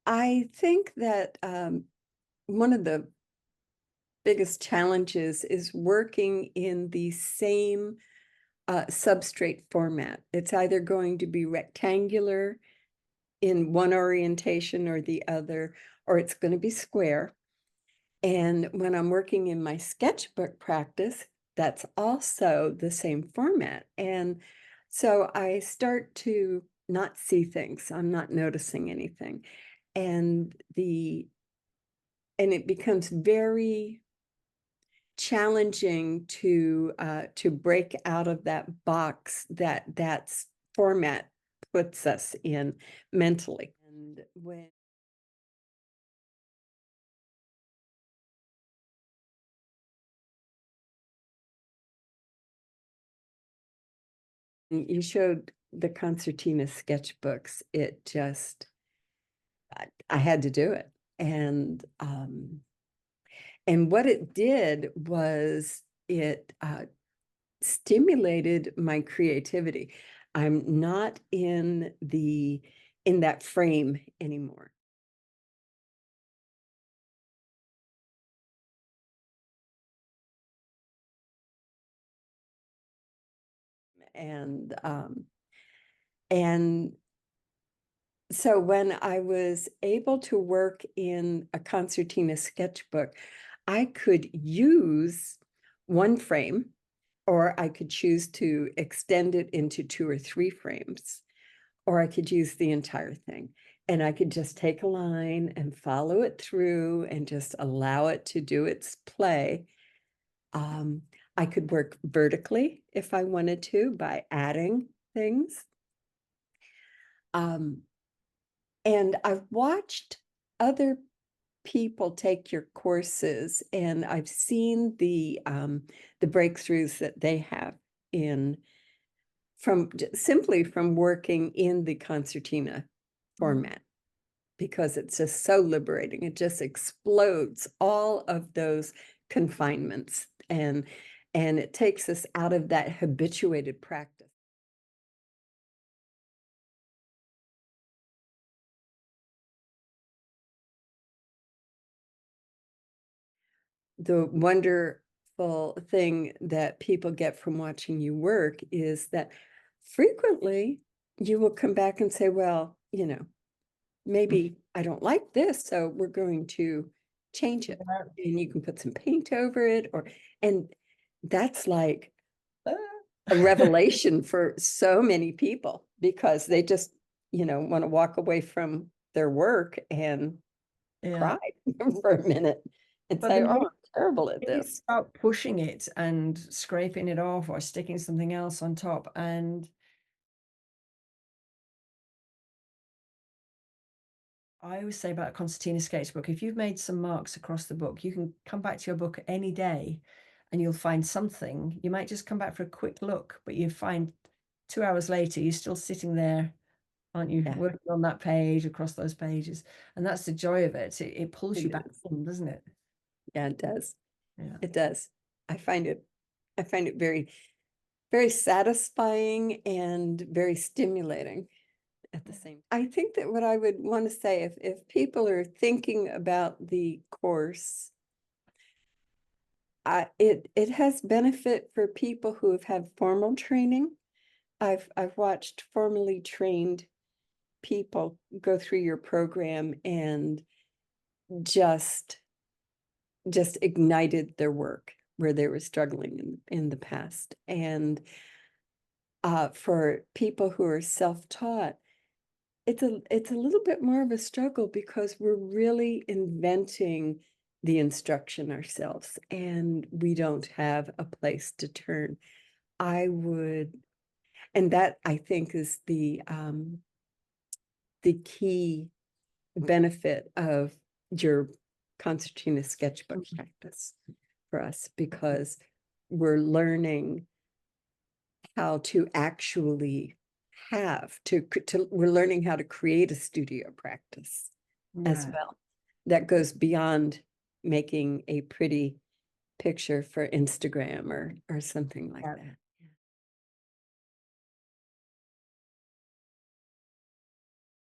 I think that one of the biggest challenges is working in the same substrate format. It's either going to be rectangular in one orientation or the other, or it's going to be square. And when I'm working in my sketchbook practice, that's also the same format. And so I start to not see things. I'm not noticing anything. And it becomes very challenging to break out of that box that format puts us in mentally. And when you showed the concertina sketchbooks, it just I had to do it. And what it did was it stimulated my creativity. I'm not in that frame anymore. And and so when I was able to work in a concertina sketchbook, I could use one frame, or I could choose to extend it into 2 or 3 frames, or I could use the entire thing. And I could just take a line and follow it through and just allow it to do its play. Um, I could work vertically if I wanted to by adding things. Um, and I've watched other people take your courses, and I've seen the breakthroughs that they have in simply from working in the concertina format, because it's just so liberating. It just explodes all of those confinements, and it takes us out of that habituated practice. The wonderful thing that people get from watching you work is that frequently you will come back and say, well, maybe I don't like this, so we're going to change it. And you can put some paint over it, and that's like a revelation for so many people, because they just, want to walk away from their work and Yeah. cry for a minute and But the say, oh, minute I'm terrible at you this. start pushing it and scraping it off or sticking something else on top, and I always say about a concertina sketchbook, if you've made some marks across the book, you can come back to your book any day and you'll find something. You might just come back for a quick look, but you find 2 hours later, you're still sitting there, aren't you, Yeah, working on that page, across those pages. And that's the joy of it. It pulls you it back is. in, doesn't it? Yeah, it does. Yeah. It does. I find it, very, very satisfying and very stimulating at the same. I think that what I would want to say, if people are thinking about the course, it has benefit for people who have had formal training. I've watched formally trained people go through your program and just ignited their work where they were struggling in the past. And for people who are self-taught, it's a little bit more of a struggle, because we're really inventing the instruction ourselves, and we don't have a place to turn. I would, and that I think is the key benefit of your concertina sketchbook practice for us, because we're learning how to actually we're learning how to create a studio practice as Yeah. well, that goes beyond making a pretty picture for Instagram or something like Yeah. that.